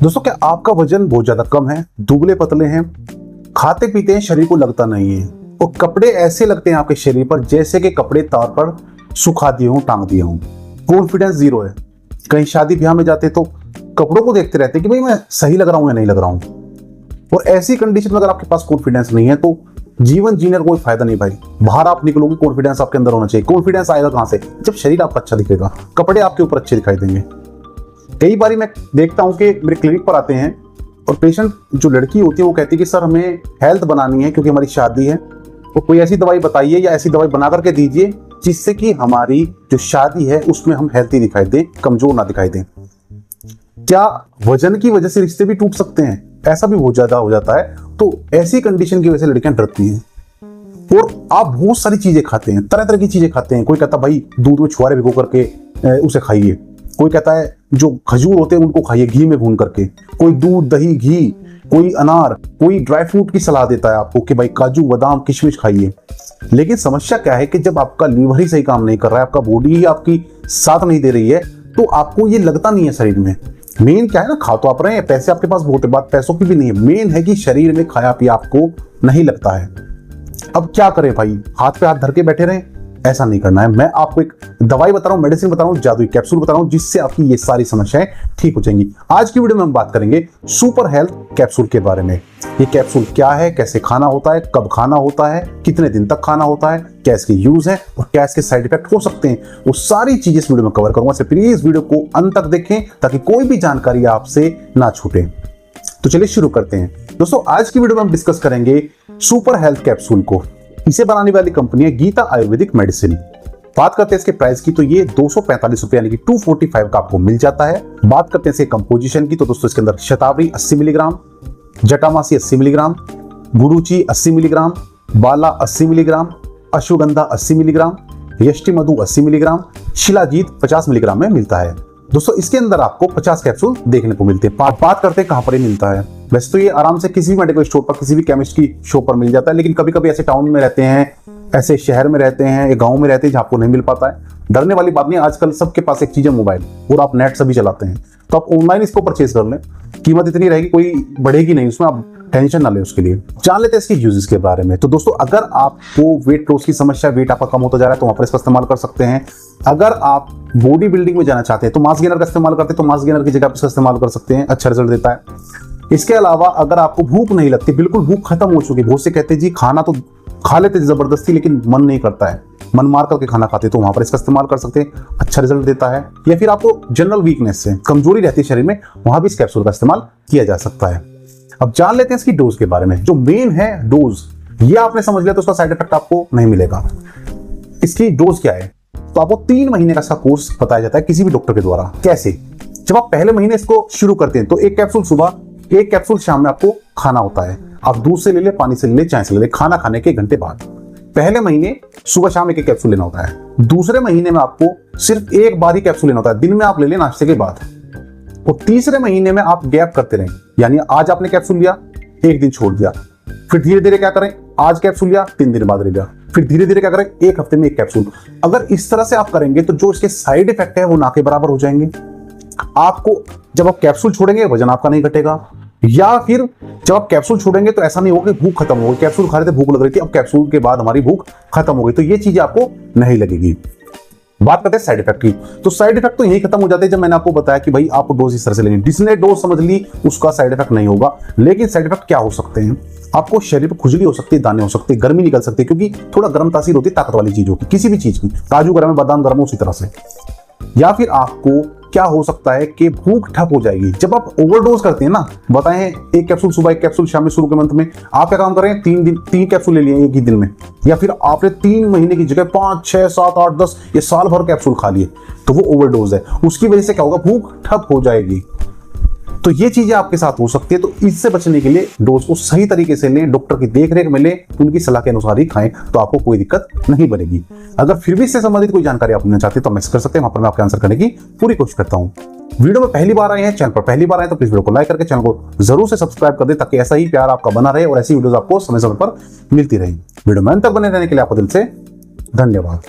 दोस्तों, क्या आपका वजन बहुत ज्यादा कम है, दुबले पतले हैं, खाते पीते हैं, शरीर को लगता नहीं है और कपड़े ऐसे लगते हैं आपके शरीर पर जैसे कि कपड़े तार पर सुखा दिए हों, टांग दिए हों, कॉन्फिडेंस जीरो है। कहीं शादी ब्याह में जाते तो कपड़ों को देखते रहते कि भाई मैं सही लग रहा हूं या नहीं लग रहा हूं। और ऐसी कंडीशन में अगर आपके पास कॉन्फिडेंस नहीं है तो जीवन जीने का कोई फायदा नहीं भाई। बाहर आप निकलोगे, कॉन्फिडेंस आपके अंदर होना चाहिए। कॉन्फिडेंस आएगा कहां से? जब शरीर आपका अच्छा दिखेगा, कपड़े आपके ऊपर अच्छे दिखाई देंगे। कई बार मैं देखता हूं कि मेरे क्लिनिक पर आते हैं और पेशेंट जो लड़की होती है वो कहती है कि सर हमें हेल्थ बनानी है क्योंकि हमारी शादी है, तो कोई ऐसी दवाई बताइए या ऐसी दवाई बना करके दीजिए जिससे कि हमारी जो शादी है उसमें हम हेल्थी दिखाई दें, कमजोर ना दिखाई दें। क्या वजन की वजह से रिश्ते भी टूट सकते हैं? ऐसा भी बहुत ज्यादा हो जाता है। तो ऐसी कंडीशन की वजह से लड़कियां डरती हैं। और आप बहुत सारी चीजें खाते हैं, तरह तरह की चीजें खाते हैं। कोई कहता भाई दूध में छुआरे भिगो करके उसे खाइए, कोई कहता है जो खजूर होते हैं उनको खाइए घी में भून करके, कोई दूध दही घी, कोई अनार, कोई ड्राई फ्रूट की सलाह देता है आपको कि भाई काजू बादाम किशमिश खाइए। लेकिन समस्या क्या है कि जब आपका लीवर ही सही काम नहीं कर रहा है, आपका बॉडी ही आपकी साथ नहीं दे रही है, तो आपको ये लगता नहीं है शरीर में। मेन क्या है ना, खा तो आप रहे हैं, पैसे आपके पास बहुत है, बात पैसों की भी नहीं है, मेन है कि शरीर में खाया पिया आपको नहीं लगता है। अब क्या करें भाई? हाथ पे हाथ धर के बैठे रहें? ऐसा नहीं करना है। मैं आपको एक दवाई बता रहा हूं, मेडिसिन बता रहा हूं, जादुई कैप्सूल बता रहा हूं जिससे आपकी ये सारी समस्याएं ठीक हो जाएंगी। आज की वीडियो में हम बात करेंगे सुपर हेल्थ कैप्सूल के बारे में। ये कैप्सूल क्या है, कैसे खाना होता है, कब खाना होता है, कितने दिन तक खाना होता है, क्या इसके यूज है और क्या इसके साइड इफेक्ट हो सकते हैं, वो सारी चीजें इस वीडियो में कवर करूंगा। प्लीज वीडियो को अंत तक देखें ताकि कोई भी जानकारी आपसे ना छूटे। तो चलिए शुरू करते हैं। दोस्तों, आज की वीडियो में हम डिस्कस करेंगे सुपर हेल्थ कैप्सूल को। इसे बनाने वाली कंपनी है गीता आयुर्वेदिक मेडिसिन। बात करते हैं इसके प्राइस की, तो ये 245 रुपए यानी कि 245 का आपको मिल जाता है। बात करते हैं इसके कंपोजिशन की, तो दोस्तों इसके अंदर शतावरी 80 मिलीग्राम, जटामासी 80 मिलीग्राम, गुरुची 80 मिलीग्राम, बाला 80 मिलीग्राम, अश्वगंधा 80 मिलीग्राम, यष्टि मधु 80 मिलीग्राम, शिलाजीत 50 मिलीग्राम में मिलता है। दोस्तों इसके अंदर आपको 50 कैप्सूल देखने को मिलते हैं। बात करते हैं कहां पर ये मिलता है। वैसे तो ये आराम से किसी भी मेडिकल स्टोर पर, किसी भी केमिस्ट की शॉप पर मिल जाता है, लेकिन कभी कभी ऐसे टाउन में रहते हैं, ऐसे शहर में रहते हैं या गांव में रहते हैं जहां आपको नहीं मिल पाता है। डरने वाली बात नहीं, आजकल सबके पास एक चीज है मोबाइल, और आप नेट सभी चलाते हैं, तो आप ऑनलाइन इसको परचेज कर लें। कीमत इतनी रहेगी, कोई बढ़ेगी नहीं उसमें, आप टेंशन ना ले उसके लिए। जान लेते हैं इसके यूजेस के बारे में। तो दोस्तों अगर आपको वेट लॉस की समस्या, वेट आपका कम होता जा रहा है, तो वहां पर इसका इस्तेमाल कर सकते हैं। अगर आप बॉडी बिल्डिंग में जाना चाहते हैं तो मास गेनर का इस्तेमाल करते हैं, तो मास गेनर की जगह पर इसका इस्तेमाल कर सकते हैं, अच्छा रिजल्ट देता है। इसके अलावा अगर आपको भूख नहीं लगती, बिल्कुल भूख खत्म हो चुकी, बहुत से कहते हैं जी खाना तो खा लेते जबरदस्ती लेकिन मन नहीं करता है, मन मार करके खाना खाते, तो वहां पर इसका इस्तेमाल कर सकते हैं, अच्छा रिजल्ट देता है। या फिर आपको जनरल वीकनेस से कमजोरी रहती है शरीर में, वहां भी इस कैप्सूल का इस्तेमाल किया जा सकता है। अब जान लेते हैं इसकी डोज के बारे में। जो मेन है डोज, ये आपने समझ लिया तो उसका साइड इफेक्ट आपको नहीं मिलेगा। इसकी डोज क्या है? तो आपको 3 महीने का इसका कोर्स बताया जाता है किसी भी डॉक्टर के द्वारा। कैसे? जब आप पहले महीने इसको शुरू करते हैं तो एक कैप्सूल सुबह, एक कैप्सूल शाम में आपको खाना होता है। आप दूध से ले ले, पानी से ले ले, चाय से ले ले, खाना खाने के 1 घंटे बाद। पहले महीने सुबह शाम एक कैप्सूल लेना होता है। दूसरे महीने में आपको सिर्फ एक बार ही कैप्सूल लेना होता है, दिन में आप ले लें नाश्ते के बाद। और तीसरे महीने में आप गैप करते रहें, यानी आज आपने कैप्सूल लिया, 1 दिन छोड़ दिया, फिर धीरे धीरे क्या करें, आज कैप्सूल लिया, 3 दिन बाद ले लिया, फिर धीरे धीरे क्या करें, 1 हफ्ते में 1 कैप्सूल। अगर इस तरह से आप करेंगे तो जो इसके साइड इफेक्ट है वो ना के बराबर हो जाएंगे। आपको जब आप कैप्सूल छोड़ेंगे वजन आपका नहीं घटेगा, या फिर जब आप कैप्सूल छोड़ेंगे तो ऐसा नहीं होगा कि भूख खत्म हो गई, कैप्सूल खा रहे थे भूख लग रही थी, अब कैप्सूल के बाद हमारी भूख खत्म हो गई, तो ये चीजें आपको नहीं लगेगी। बात करते हैं साइड इफेक्ट की, तो साइड इफेक्ट तो यही खत्म हो जाते हैं जब मैंने आपको बताया कि भाई आपको डोज इस तरह से लेनी। जिसने डोज समझ ली उसका साइड इफेक्ट नहीं होगा। लेकिन साइड इफेक्ट क्या हो सकते हैं? आपको शरीर पर खुजली हो सकती है, दाने हो सकते हैं, गर्मी निकल सकती है, क्योंकि थोड़ा गर्म तासीर होती है ताकत वाली चीजों की, किसी भी चीज की, काजू गर्म है, बादाम गर्म, उसी तरह से। या फिर आपको क्या हो सकता है कि भूख ठप हो जाएगी जब आप ओवरडोज करते हैं ना। बताएं 1 कैप्सूल सुबह, 1 कैप्सूल शाम में, शुरू के मंथ में आप क्या काम करें, 3 कैप्सूल ले लिए एक ही दिन में, या फिर आपने 3 महीने की जगह 5, 6, 7, 8, 10 ये साल भर कैप्सूल खा लिए, तो वो ओवरडोज है। उसकी वजह से क्या होगा, भूख ठप हो जाएगी। तो ये चीजें आपके साथ हो सकती है। तो इससे बचने के लिए डोज को सही तरीके से लें, डॉक्टर की देखरेख में लें, उनकी सलाह के अनुसार ही खाएं, तो आपको कोई दिक्कत नहीं बनेगी। अगर फिर भी इससे संबंधित कोई जानकारी आप लेना चाहते हैं तो मैसेज कर सकते हैं, वहां पर मैं आपके आंसर करने की पूरी कोशिश करता हूं। वीडियो में पहली बार आए हैं, चैनल पर पहली बार आए तो प्लीज वीडियो को लाइक करके चैनल को जरूर से सब्सक्राइब कर दे, ताकि ऐसा ही प्यार आपका बना रहे और ऐसी वीडियोस आपको समय समय पर मिलती रहे। वीडियो में अंत तक बने रहने के लिए आपको दिल से धन्यवाद।